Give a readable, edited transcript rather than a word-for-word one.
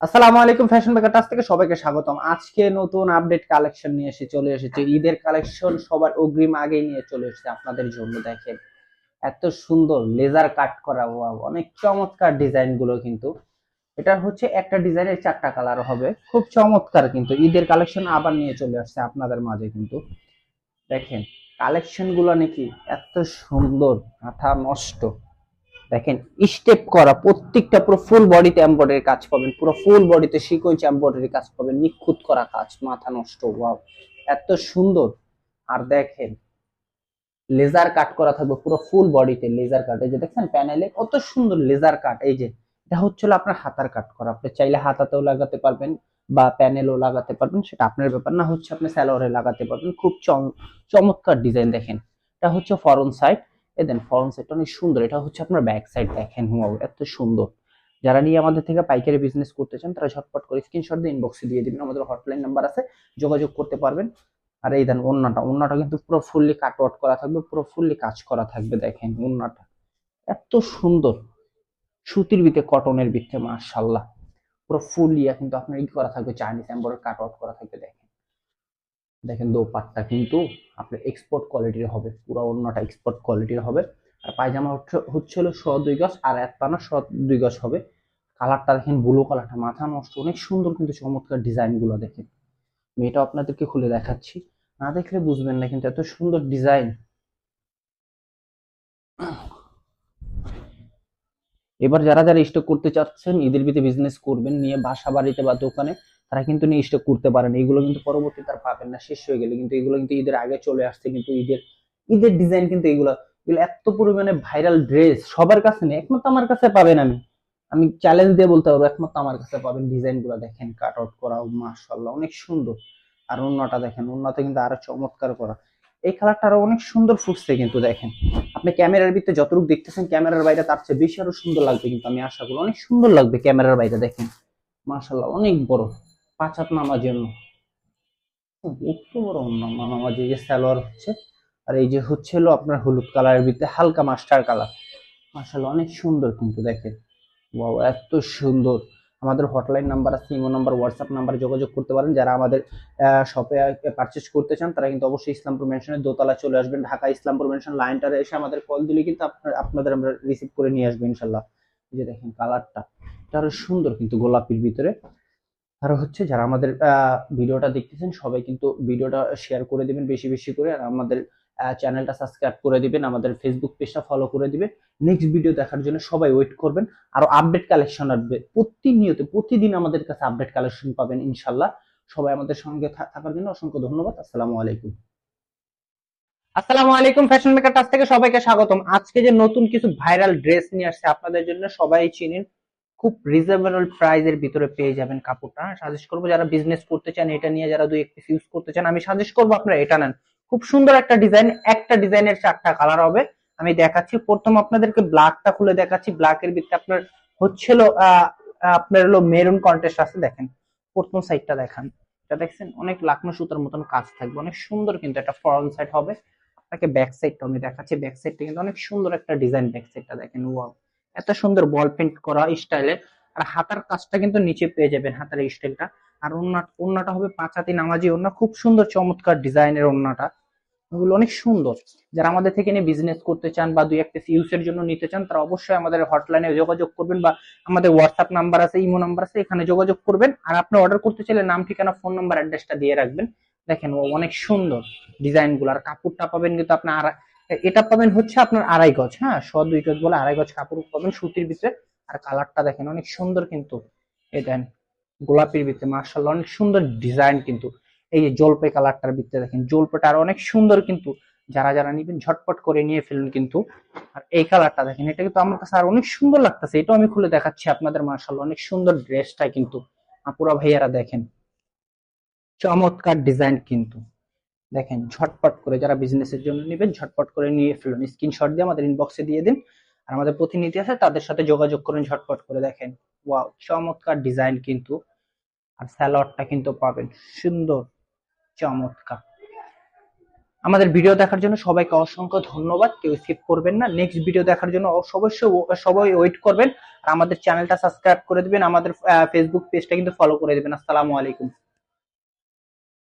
আসসালামু আলাইকুম, fashion maker থেকে সবাইকে স্বাগতম। আজকে নতুন আপডেট কালেকশন নিয়ে চলে এসেছে। ঈদের কালেকশন সবার অগ্রিম আগেই নিয়ে চলে এসেছে আপনাদের জন্য। দেখেন এত সুন্দর লেজার কাট করা, ওয়াও, অনেক চমৎকার ডিজাইন গুলো কিন্তু। এটা হচ্ছে একটা ডিজাইনের চারটা কালার হবে, খুব চমৎকার কিন্তু ঈদের কালেকশন আবার নিয়ে চলে আসছে আপনাদের মাঝে কিন্তু। দেখেন কালেকশন গুলো নাকি এত সুন্দর, মাথা নষ্ট। দেখেন স্টেপ করা প্রত্যেকটা পুরো ফুল বডিতে এমব্রয়ডারি কাজ পাবেন, পুরো ফুল বডিতে সিকোয়েন্স এমব্রয়ডারি কাজ পাবেন, নিখুঁত করা কাজ, মাথা নষ্ট, ওয়াও এত সুন্দর। আর দেখেন লেজার কাট করা থাকবে পুরো ফুল বডিতে, লেজার কাট। এই যে দেখছেন প্যানেলে কত সুন্দর লেজার কাট। এই যে এটা হচ্ছিল আপনার হাতার কাট করা, আপনি চাইলে হাতাতেও লাগাতে পারবেন বা প্যানেলও লাগাতে পারবেন, সেটা আপনার ব্যাপার। না হচ্ছে আপনি সালোয়ারে লাগাতে পারবেন, খুব চমৎকার ডিজাইন। দেখেন এটা হচ্ছে ফরন সাইড, এই দেন ফরন সাইডটা অনেক সুন্দর। এটা হচ্ছে আপনার ব্যাক সাইড, দেখেন ওয়াও এত সুন্দর। যারা নিয়ে আমাদের থেকে পাইকারি বিজনেস করতে চান তারা ঝটপট করে স্ক্রিনশট দিয়ে ইনবক্সে দিয়ে দিবেন, আমাদের হটলাইন নাম্বার আছে, যোগাযোগ করতে পারবেন। আর এই দেন ওন্নাটা কিন্তু পুরো ফুললি কাট আউট করা থাকবে, পুরো ফুললি কাজ করা থাকবে। দেখেন ওন্নাটা এত সুন্দর, সুতির ভিতরে কটনের ভিতরে, মাশাআল্লাহ পুরো ফুল ইয়া কিন্তু আপনার ই করা থাকবে, চাইনিজ এমব্রয়ডারি কাট আউট করা থাকবে। দেখেন দেখেন দোপাট্টা কিন্তু আপনার এক্সপোর্ট কোয়ালিটির হবে, পুরো ওন্নাটা এক্সপোর্ট কোয়ালিটির হবে। আর পায়জামা হচ্ছে হলো 1.5 গজ, আর এক পানা 2 গজ হবে। কালারটা দেখেন ব্লু কালারটা, মাথা নষ্ট, অনেক সুন্দর কিন্তু, চমৎকার ডিজাইন গুলো দেখেন। আমি এটা আপনাদেরকে খুলে দেখাচ্ছি, না দেখলে বুঝবেন না কিন্তু এত সুন্দর ডিজাইন। এবার যারা যারা স্টক করতে চাচ্ছেন, ঈদের ভিতরে বিজনেস করবেন, নিয়ে বাসা বাড়িতে বা দোকানে, তারা কিন্তু নিয়ে স্টক করতে পারেন। এগুলো কিন্তু পরবর্তীতে আর পাবেন না, শেষ হয়ে গেলে। কিন্তু এগুলো কিন্তু ঈদের আগে চলে আসছে কিন্তু, ঈদের ঈদের ডিজাইন কিন্তু এগুলো। এগুলো এত পরিমাণে ভাইরাল ড্রেস, সবার কাছে নেই, একমাত্র আমার কাছে পাবেন। আমি আমি চ্যালেঞ্জ দিয়ে বলতে পারবো, একমাত্র আমার কাছে পাবেন। ডিজাইন গুলো দেখেন কাট আউট করা, মাশাআল্লাহ অনেক সুন্দর। আর ওন্নাটা দেখেন, ওন্নাতে কিন্তু আরো চমৎকার করা। এই কালারটা আরো অনেক সুন্দর ফুটছে কিন্তু। দেখেন আপনি ক্যামেরার ভিতরে যতটুকু দেখতেছেন, ক্যামেরার বাইরে তার চেয়ে বেশি আরো সুন্দর লাগবে কিন্তু, আমি আশা করি অনেক সুন্দর লাগবে ক্যামেরার বাইরে। দেখেন মাশাআল্লাহ অনেক বড়, 5 হাত নামার জন্য একটু বড় নামাজি, যে সালোয়ার হচ্ছে। আর এই যে হচ্ছে হলো আপনার হলুদ কালারের ভিতরে হালকা মাস্টার কালার, মাশাআল্লাহ অনেক সুন্দর কিন্তু। দেখেন ওয়াও এত সুন্দর। আমাদের হটলাইন নাম্বার আছে, ইমো নাম্বার, হোয়াটসঅ্যাপ নাম্বারে যোগাযোগ করতে পারেন। যারা আমাদের শপে পারচেজ করতে চান তারা কিন্তু অবশ্যই ইসলামপুর মেনশনের দোতলা চলে আসবেন। ঢাকা ইসলামপুর মেনশন লাইনটারে এসে আমাদের কল দিলে কিন্তু আপনাদের আমরা রিসিভ করে নিয়ে আসবো ইনশাল্লাহ। এই যে দেখেন কালারটা, এটা আরো সুন্দর কিন্তু গোলাপির ভিতরে। আর হচ্ছে যারা আমাদের ভিডিওটা দেখতেছেন সবাই কিন্তু ভিডিওটা শেয়ার করে দিবেন বেশি বেশি করে, আর আমাদের চ্যানেলটা সাবস্ক্রাইব করে দিবেন, আমাদের ফেসবুক পেজটা ফলো করে দিবেন। নেক্সট ভিডিও দেখার জন্য সবাই ওয়েট করবেন। আরো আপডেট কালেকশন আসবে প্রতিনিয়ত, প্রতিদিন আমাদের কাছে আপডেট কালেকশন পাবেন ইনশাল্লাহ। সবাই আমাদের সঙ্গে থাকার জন্য অসংখ্য ধন্যবাদ। আসসালামু আলাইকুম। আসসালামু আলাইকুম, ফ্যাশন মেকার থেকে সবাইকে স্বাগতম। আজকে যে নতুন কিছু ভাইরাল ড্রেস নিয়ে আসছে আপনাদের জন্য, সবাই চিনেন, খুব রিজনেবল প্রাইজের ভিতরে পেয়ে যাবেন কাপড়টা। সাজেস্ট করবো যারা বিজনেস করতে চান এটা নিয়ে, যারা দুই এক পিস ইউজ করতে চান, আমি সাজেস্ট করবো আপনারা এটা নেন। খুব সুন্দর একটা ডিজাইন, একটা ডিজাইনের চারটা কালার হবে। আমি দেখাচ্ছি, প্রথম আপনাদেরকে ব্ল্যাকটা খুলে দেখাচ্ছি। ব্ল্যাকের ভিতরে আপনার হচ্ছিল আপনার হলো মেরুন কন্ট্রাস্ট আছে। দেখেন প্রথম সাইডটা দেখান, এটা দেখছেন অনেক লাকনো সুতার মতন কাজ থাকবে, অনেক সুন্দর কিন্তু। এটা ফ্রন্ট সাইড হবে। আপনাকে ব্যাক সাইডটা আমি দেখাচ্ছি, ব্যাক সাইডটা কিন্তু অনেক সুন্দর একটা ডিজাইন। ব্যাক সাইডটা দেখেন, ওয়াও এত সুন্দর বল প্রিন্ট করা স্টাইলে। আর হাতার কাজটা কিন্তু নিচে পেয়ে যাবেন, হাতার স্টাইলটা। আর ওন্নাটা হবে 5 হাতি নামাজি ওন্না, খুব সুন্দর চমৎকার ডিজাইনের ওন্নাটা। এগুলো অনেক সুন্দর। যারা আমাদের থেকে নিয়ে বিজনেস করতে চান বা দুই একটা ইউজের জন্য নিতে চান, তারা অবশ্যই আমাদের হটলাইনে যোগাযোগ করবেন, বা আমাদের হোয়াটসঅ্যাপ নাম্বার আছে, ইমো নাম্বার আছে, এখানে যোগাযোগ করবেন। আর আপনি অর্ডার করতে চাইলে নাম, ঠিকানা, ফোন নাম্বার, অ্যাড্রেসটা দিয়ে রাখবেন। দেখেন ও অনেক সুন্দর ডিজাইন গুলো। আর কাপড়টা পাবেন কিন্তু আপনার এটা পাবেন হচ্ছে আপনার 2.5 গজ, হ্যাঁ 2.5 গজ বলে 2.5 গজ কাপড় পাবেন সুতির ভিতরে। আর কালারটা দেখেন অনেক সুন্দর কিন্তু। এই দেন গোলাপির ভিতরে, মার্শাল্লাহ অনেক সুন্দর ডিজাইন কিন্তু। এই যে জলপাই কালারটার ভিতরে দেখেন, জলপাইটা আর অনেক সুন্দর কিন্তু। যারা যারা নিবেন ঝটপট করে নিয়ে ফেলুন কিন্তু। আর এই কালারটা দেখেন, এটা কিন্তু আমার কাছে আর অনেক সুন্দর লাগতেছে, এটাও আমি খুলে দেখাচ্ছি আপনাদের। মার্শাল্লাহ অনেক সুন্দর ড্রেসটা কিন্তু। আপুরা ভাইয়ারা দেখেন চমৎকার ডিজাইন কিন্তু। দেখেন ঝটপট করে যারা বিজনেসের জন্য নেবেন ঝটপট করে নিয়ে ফেলুন, স্ক্রিনশট দিয়ে আমাদের ইনবক্সে দিয়ে দিন। আর আমাদের প্রতিনিধি আছে তাদের সাথে যোগাযোগ করুন ঝটপট করে। দেখেন ওয়াও চমৎকার ডিজাইন কিন্তু। আর স্যালোয়ারটা কিন্তু পাবেন সুন্দর, চমৎকার। আমাদের ভিডিও দেখার জন্য সবাইকে অসংখ্য ধন্যবাদ। কেউ স্কিপ করবেন না। নেক্সট ভিডিও দেখার জন্য অবশ্যই সবাই ওয়েট করবেন। আর আমাদের চ্যানেলটা সাবস্ক্রাইব করে দিবেন, আমাদের ফেসবুক পেজটা কিন্তু ফলো করে দিবেন। আসসালামু আলাইকুম।